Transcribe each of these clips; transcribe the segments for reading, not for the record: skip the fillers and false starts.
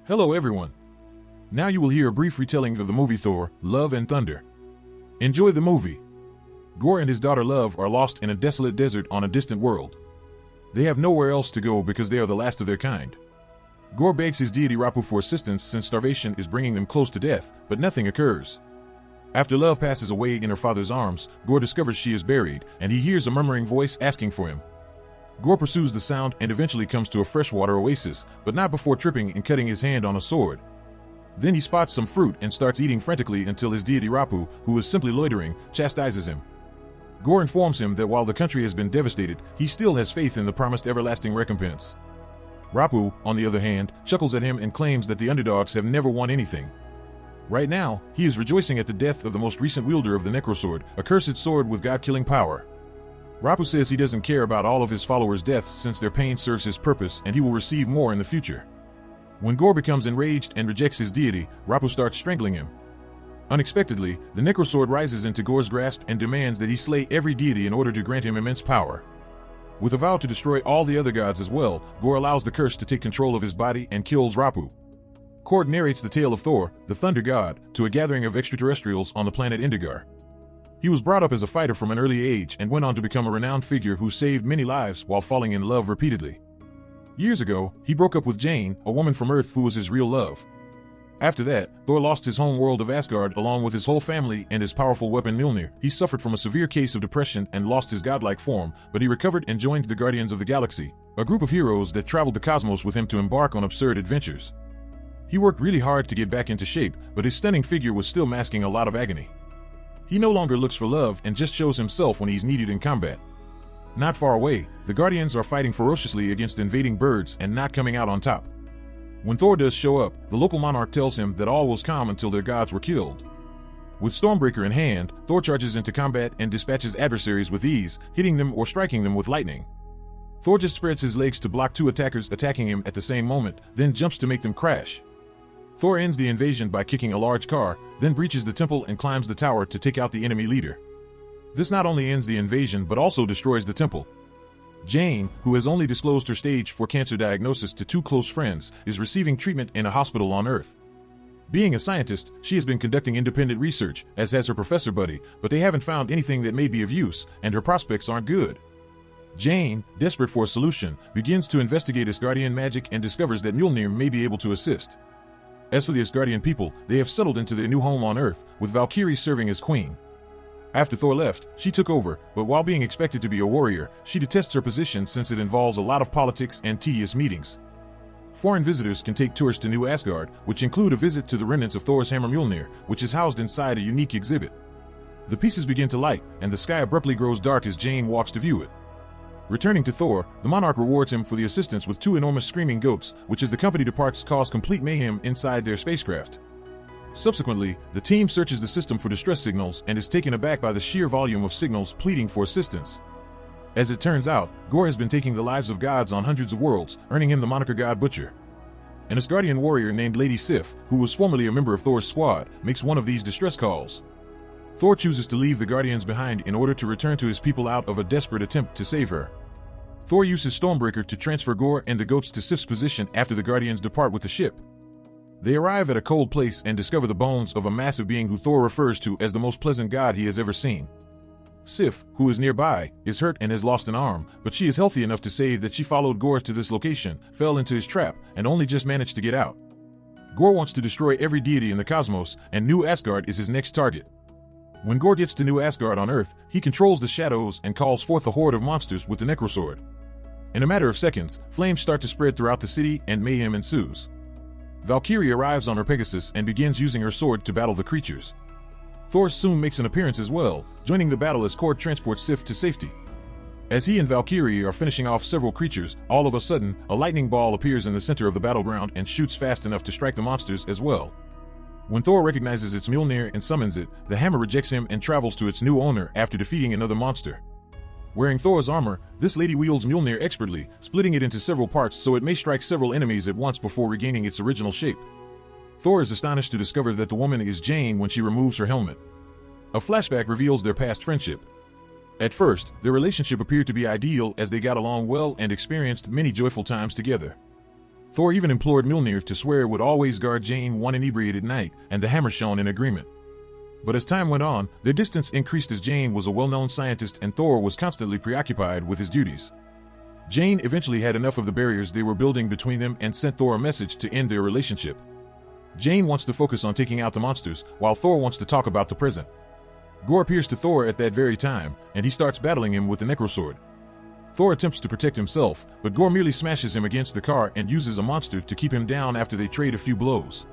Hello everyone. Now you will hear a brief retelling of the movie Thor, Love and Thunder. Enjoy the movie. Gorr and his daughter Love are lost in a desolate desert on a distant world. They have nowhere else to go because they are the last of their kind. Gorr begs his deity Rapu for assistance since starvation is bringing them close to death, but nothing occurs. After Love passes away in her father's arms, Gorr discovers she is buried, and he hears a murmuring voice asking for him. Gorr pursues the sound and eventually comes to a freshwater oasis, but not before tripping and cutting his hand on a sword. Then he spots some fruit and starts eating frantically until his deity Rapu, who is simply loitering, chastises him. Gorr informs him that while the country has been devastated, he still has faith in the promised everlasting recompense. Rapu, on the other hand, chuckles at him and claims that the underdogs have never won anything. Right now, he is rejoicing at the death of the most recent wielder of the Necrosword, a cursed sword with god-killing power. Rapu says he doesn't care about all of his followers' deaths since their pain serves his purpose and he will receive more in the future. When Gorr becomes enraged and rejects his deity, Rapu starts strangling him. Unexpectedly, the Necrosword rises into Gorr's grasp and demands that he slay every deity in order to grant him immense power. With a vow to destroy all the other gods as well, Gorr allows the curse to take control of his body and kills Rapu. Korg narrates the tale of Thor, the thunder god, to a gathering of extraterrestrials on the planet Indigar. He was brought up as a fighter from an early age and went on to become a renowned figure who saved many lives while falling in love repeatedly. Years ago, he broke up with Jane, a woman from Earth who was his real love. After that, Thor lost his home world of Asgard along with his whole family and his powerful weapon Mjolnir. He suffered from a severe case of depression and lost his godlike form, but he recovered and joined the Guardians of the Galaxy, a group of heroes that traveled the cosmos with him to embark on absurd adventures. He worked really hard to get back into shape, but his stunning figure was still masking a lot of agony. He no longer looks for love and just shows himself when he's needed in combat. Not far away, the Guardians are fighting ferociously against invading birds and not coming out on top. When Thor does show up, the local monarch tells him that all was calm until their gods were killed. With Stormbreaker in hand, Thor charges into combat and dispatches adversaries with ease, hitting them or striking them with lightning. Thor just spreads his legs to block two attackers attacking him at the same moment, then jumps to make them crash. Thor ends the invasion by kicking a large car, then breaches the temple and climbs the tower to take out the enemy leader. This not only ends the invasion but also destroys the temple. Jane, who has only disclosed her stage 4 cancer diagnosis to 2 close friends, is receiving treatment in a hospital on Earth. Being a scientist, she has been conducting independent research, as has her professor buddy, but they haven't found anything that may be of use, and her prospects aren't good. Jane, desperate for a solution, begins to investigate Asgardian magic and discovers that Mjolnir may be able to assist. As for the Asgardian people, they have settled into their new home on Earth, with Valkyrie serving as queen. After Thor left, she took over, but while being expected to be a warrior, she detests her position since it involves a lot of politics and tedious meetings. Foreign visitors can take tours to New Asgard, which include a visit to the remnants of Thor's hammer Mjolnir, which is housed inside a unique exhibit. The pieces begin to light, and the sky abruptly grows dark as Jane walks to view it. Returning to Thor, the monarch rewards him for the assistance with 2 enormous screaming goats, which as the company departs cause complete mayhem inside their spacecraft. Subsequently, the team searches the system for distress signals and is taken aback by the sheer volume of signals pleading for assistance. As it turns out, Gorr has been taking the lives of gods on hundreds of worlds, earning him the moniker God Butcher. An Asgardian warrior named Lady Sif, who was formerly a member of Thor's squad, makes one of these distress calls. Thor chooses to leave the Guardians behind in order to return to his people out of a desperate attempt to save her. Thor uses Stormbreaker to transfer Gorr and the goats to Sif's position after the Guardians depart with the ship. They arrive at a cold place and discover the bones of a massive being who Thor refers to as the most pleasant god he has ever seen. Sif, who is nearby, is hurt and has lost an arm, but she is healthy enough to say that she followed Gorr to this location, fell into his trap, and only just managed to get out. Gorr wants to destroy every deity in the cosmos, and New Asgard is his next target. When Gorr gets to New Asgard on Earth, he controls the shadows and calls forth a horde of monsters with the Necrosword. In a matter of seconds, flames start to spread throughout the city and mayhem ensues. Valkyrie arrives on her Pegasus and begins using her sword to battle the creatures. Thor soon makes an appearance as well, joining the battle as Korg transports Sif to safety. As he and Valkyrie are finishing off several creatures, all of a sudden, a lightning ball appears in the center of the battleground and shoots fast enough to strike the monsters as well. When Thor recognizes its Mjolnir and summons it, the hammer rejects him and travels to its new owner after defeating another monster. Wearing Thor's armor, this lady wields Mjolnir expertly, splitting it into several parts so it may strike several enemies at once before regaining its original shape. Thor is astonished to discover that the woman is Jane when she removes her helmet. A flashback reveals their past friendship. At first, their relationship appeared to be ideal as they got along well and experienced many joyful times together. Thor even implored Mjolnir to swear it would always guard Jane one inebriated night, and the hammer shone in agreement. But as time went on, their distance increased as Jane was a well-known scientist and Thor was constantly preoccupied with his duties. Jane eventually had enough of the barriers they were building between them and sent Thor a message to end their relationship. Jane wants to focus on taking out the monsters, while Thor wants to talk about the present. Gorr appears to Thor at that very time, and he starts battling him with the Necrosword. Thor attempts to protect himself, but Gorr merely smashes him against the car and uses a monster to keep him down after they trade a few blows.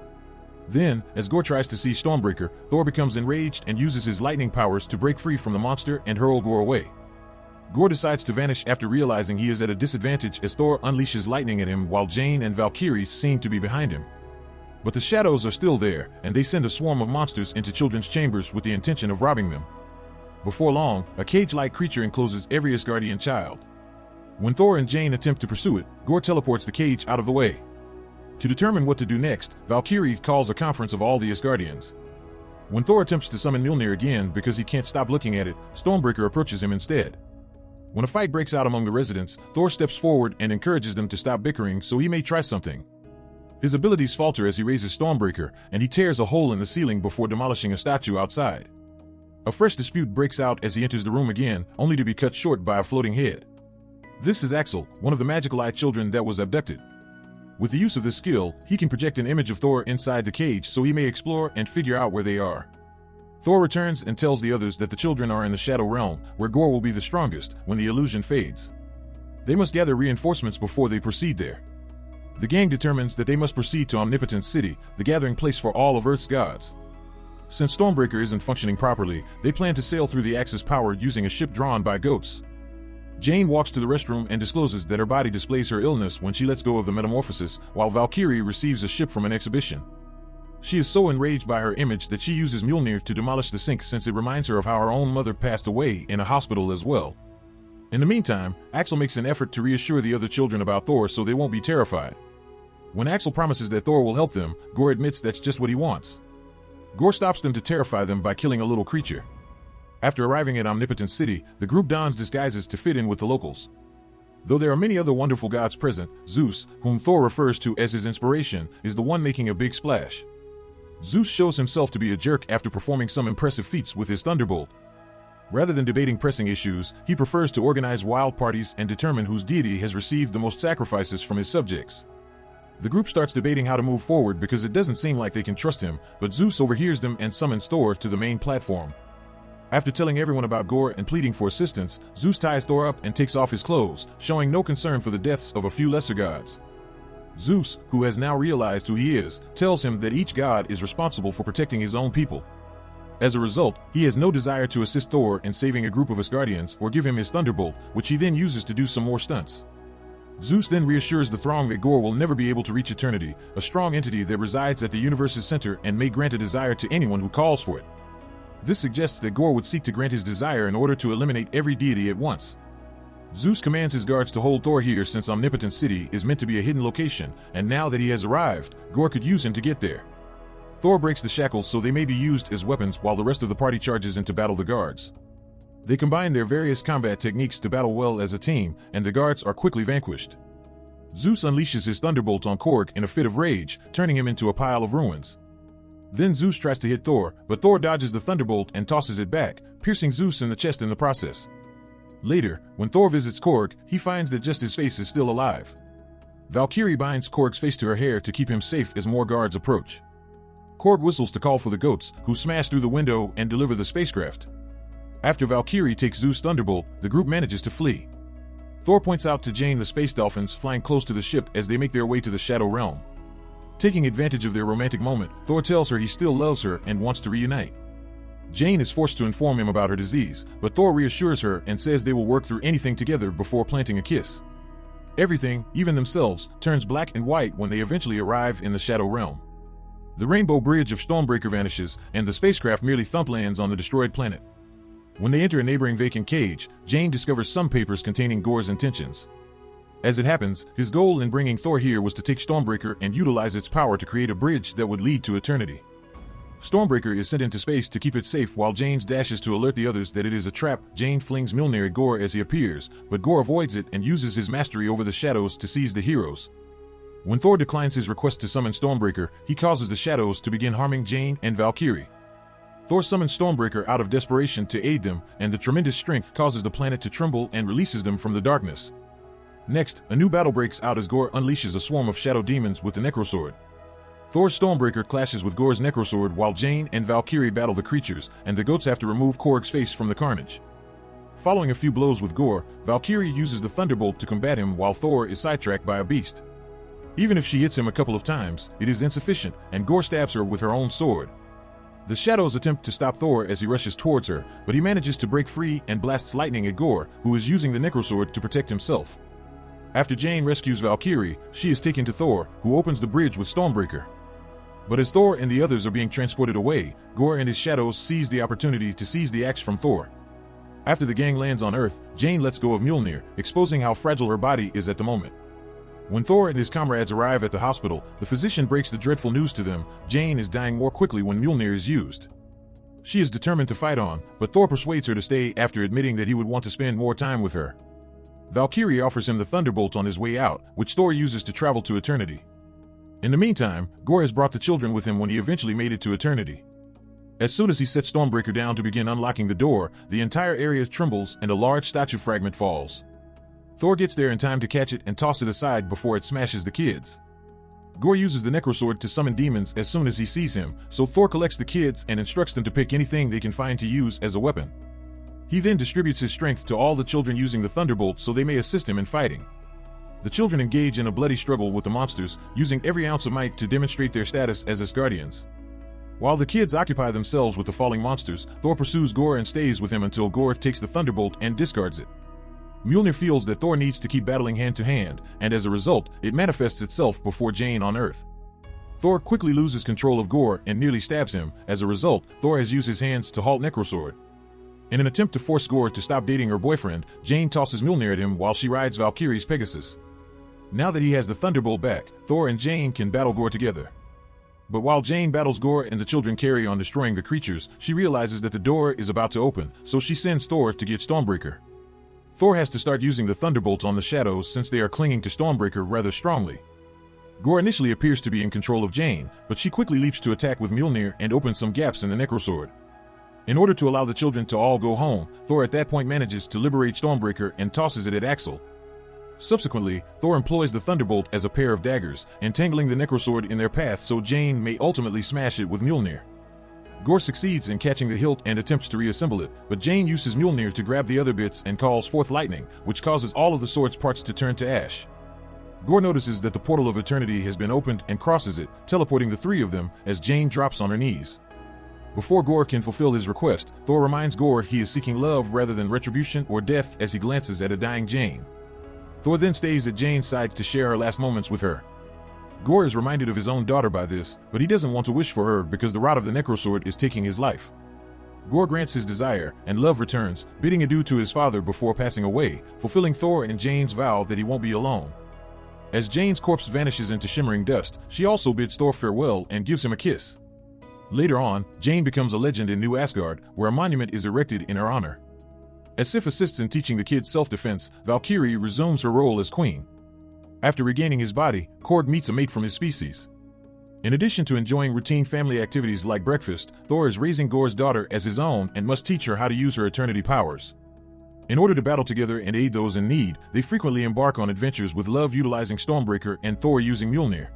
Then, as Gorr tries to see Stormbreaker, Thor becomes enraged and uses his lightning powers to break free from the monster and hurl Gorr away. Gorr decides to vanish after realizing he is at a disadvantage as Thor unleashes lightning at him while Jane and Valkyrie seem to be behind him. But the shadows are still there, and they send a swarm of monsters into children's chambers with the intention of robbing them. Before long, a cage-like creature encloses every Asgardian child. When Thor and Jane attempt to pursue it, Gorr teleports the cage out of the way. To determine what to do next, Valkyrie calls a conference of all the Asgardians. When Thor attempts to summon Mjolnir again because he can't stop looking at it, Stormbreaker approaches him instead. When a fight breaks out among the residents, Thor steps forward and encourages them to stop bickering so he may try something. His abilities falter as he raises Stormbreaker, and he tears a hole in the ceiling before demolishing a statue outside. A fresh dispute breaks out as he enters the room again, only to be cut short by a floating head. This is Axel, one of the magical eye children that was abducted. With the use of this skill, he can project an image of Thor inside the cage so he may explore and figure out where they are. Thor returns and tells the others that the children are in the Shadow Realm, where Gorr will be the strongest when the illusion fades. They must gather reinforcements before they proceed there. The gang determines that they must proceed to Omnipotence City, the gathering place for all of Earth's gods. Since Stormbreaker isn't functioning properly, they plan to sail through the Axe's power using a ship drawn by goats. Jane walks to the restroom and discloses that her body displays her illness when she lets go of the metamorphosis, while Valkyrie receives a ship from an exhibition. She is so enraged by her image that she uses Mjolnir to demolish the sink since it reminds her of how her own mother passed away in a hospital as well. In the meantime, Axel makes an effort to reassure the other children about Thor so they won't be terrified. When Axel promises that Thor will help them, Gorr admits that's just what he wants. Gorr stops them to terrify them by killing a little creature. After arriving at Omnipotence City, the group dons disguises to fit in with the locals. Though there are many other wonderful gods present, Zeus, whom Thor refers to as his inspiration, is the one making a big splash. Zeus shows himself to be a jerk after performing some impressive feats with his thunderbolt. Rather than debating pressing issues, he prefers to organize wild parties and determine whose deity has received the most sacrifices from his subjects. The group starts debating how to move forward because it doesn't seem like they can trust him, but Zeus overhears them and summons Thor to the main platform. After telling everyone about Gorr and pleading for assistance, Zeus ties Thor up and takes off his clothes, showing no concern for the deaths of a few lesser gods. Zeus, who has now realized who he is, tells him that each god is responsible for protecting his own people. As a result, he has no desire to assist Thor in saving a group of Asgardians or give him his thunderbolt, which he then uses to do some more stunts. Zeus then reassures the throng that Gorr will never be able to reach eternity, a strong entity that resides at the universe's center and may grant a desire to anyone who calls for it. This suggests that Gorr would seek to grant his desire in order to eliminate every deity at once. Zeus commands his guards to hold Thor here since Omnipotence City is meant to be a hidden location, and now that he has arrived, Gorr could use him to get there. Thor breaks the shackles so they may be used as weapons while the rest of the party charges in to battle the guards. They combine their various combat techniques to battle well as a team, and the guards are quickly vanquished. Zeus unleashes his thunderbolt on Korg in a fit of rage, turning him into a pile of ruins. Then Zeus tries to hit Thor, but Thor dodges the thunderbolt and tosses it back, piercing Zeus in the chest in the process. Later, when Thor visits Korg, he finds that just his face is still alive. Valkyrie binds Korg's face to her hair to keep him safe as more guards approach. Korg whistles to call for the goats, who smash through the window and deliver the spacecraft. After Valkyrie takes Zeus' thunderbolt, the group manages to flee. Thor points out to Jane the space dolphins flying close to the ship as they make their way to the Shadow Realm. Taking advantage of their romantic moment, Thor tells her he still loves her and wants to reunite. Jane is forced to inform him about her disease, but Thor reassures her and says they will work through anything together before planting a kiss. Everything, even themselves, turns black and white when they eventually arrive in the Shadow Realm. The rainbow bridge of Stormbreaker vanishes, and the spacecraft merely thump lands on the destroyed planet. When they enter a neighboring vacant cage, Jane discovers some papers containing Gorr's intentions. As it happens, his goal in bringing Thor here was to take Stormbreaker and utilize its power to create a bridge that would lead to eternity. Stormbreaker is sent into space to keep it safe while Jane dashes to alert the others that it is a trap. Jane flings Mjolnir at Gorr as he appears, but Gorr avoids it and uses his mastery over the shadows to seize the heroes. When Thor declines his request to summon Stormbreaker, he causes the shadows to begin harming Jane and Valkyrie. Thor summons Stormbreaker out of desperation to aid them, and the tremendous strength causes the planet to tremble and releases them from the darkness. Next, a new battle breaks out as Gorr unleashes a swarm of shadow demons with the Necrosword. Thor's Stormbreaker clashes with Gorr's Necrosword while Jane and Valkyrie battle the creatures, and the goats have to remove Korg's face from the carnage. Following a few blows with Gorr, Valkyrie uses the Thunderbolt to combat him while Thor is sidetracked by a beast. Even if she hits him a couple of times, it is insufficient, and Gorr stabs her with her own sword. The shadows attempt to stop Thor as he rushes towards her, but he manages to break free and blasts lightning at Gorr, who is using the Necrosword to protect himself. After Jane rescues Valkyrie, she is taken to Thor, who opens the bridge with Stormbreaker. But as Thor and the others are being transported away, Gorr and his shadows seize the opportunity to seize the axe from Thor. After the gang lands on Earth, Jane lets go of Mjolnir, exposing how fragile her body is at the moment. When Thor and his comrades arrive at the hospital, the physician breaks the dreadful news to them: Jane is dying more quickly when Mjolnir is used. She is determined to fight on, but Thor persuades her to stay after admitting that he would want to spend more time with her. Valkyrie offers him the Thunderbolt on his way out, which Thor uses to travel to Eternity. In the meantime, Gorr has brought the children with him when he eventually made it to Eternity. As soon as he sets Stormbreaker down to begin unlocking the door, the entire area trembles and a large statue fragment falls. Thor gets there in time to catch it and toss it aside before it smashes the kids. Gorr uses the Necrosword to summon demons as soon as he sees him, so Thor collects the kids and instructs them to pick anything they can find to use as a weapon. He then distributes his strength to all the children using the Thunderbolt so they may assist him in fighting. The children engage in a bloody struggle with the monsters, using every ounce of might to demonstrate their status as Asgardians. While the kids occupy themselves with the falling monsters, Thor pursues Gorr and stays with him until Gorr takes the Thunderbolt and discards it. Mjolnir feels that Thor needs to keep battling hand to hand, and as a result, it manifests itself before Jane on Earth. Thor quickly loses control of Gorr and nearly stabs him. As a result, Thor has used his hands to halt Necrosword. In an attempt to force Gorr to stop dating her boyfriend, Jane tosses Mjolnir at him while she rides Valkyrie's Pegasus. Now that he has the Thunderbolt back, Thor and Jane can battle Gorr together. But while Jane battles Gorr and the children carry on destroying the creatures, she realizes that the door is about to open, so she sends Thor to get Stormbreaker. Thor has to start using the Thunderbolt on the shadows since they are clinging to Stormbreaker rather strongly. Gorr initially appears to be in control of Jane, but she quickly leaps to attack with Mjolnir and opens some gaps in the Necrosword. In order to allow the children to all go home, Thor at that point manages to liberate Stormbreaker and tosses it at Axel. Subsequently, Thor employs the Thunderbolt as a pair of daggers, entangling the Necrosword in their path so Jane may ultimately smash it with Mjolnir. Gorr succeeds in catching the hilt and attempts to reassemble it, but Jane uses Mjolnir to grab the other bits and calls forth lightning, which causes all of the sword's parts to turn to ash. Gorr notices that the portal of eternity has been opened and crosses it, teleporting the three of them as Jane drops on her knees. Before Gorr can fulfill his request, Thor reminds Gorr he is seeking love rather than retribution or death as he glances at a dying Jane. Thor then stays at Jane's side to share her last moments with her. Gorr is reminded of his own daughter by this, but he doesn't want to wish for her because the rot of the Necrosword is taking his life. Gorr grants his desire, and love returns, bidding adieu to his father before passing away, fulfilling Thor and Jane's vow that he won't be alone. As Jane's corpse vanishes into shimmering dust, she also bids Thor farewell and gives him a kiss. Later on, Jane becomes a legend in New Asgard, where a monument is erected in her honor. As Sif assists in teaching the kids self-defense, Valkyrie resumes her role as queen. After regaining his body, Korg meets a mate from his species. In addition to enjoying routine family activities like breakfast, Thor is raising Gorr's daughter as his own and must teach her how to use her eternity powers. In order to battle together and aid those in need, they frequently embark on adventures with Love utilizing Stormbreaker and Thor using Mjolnir.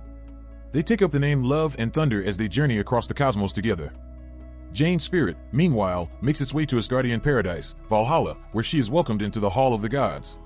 They take up the name Love and Thunder as they journey across the cosmos together. Jane's spirit, meanwhile, makes its way to Asgardian paradise, Valhalla, where she is welcomed into the Hall of the Gods.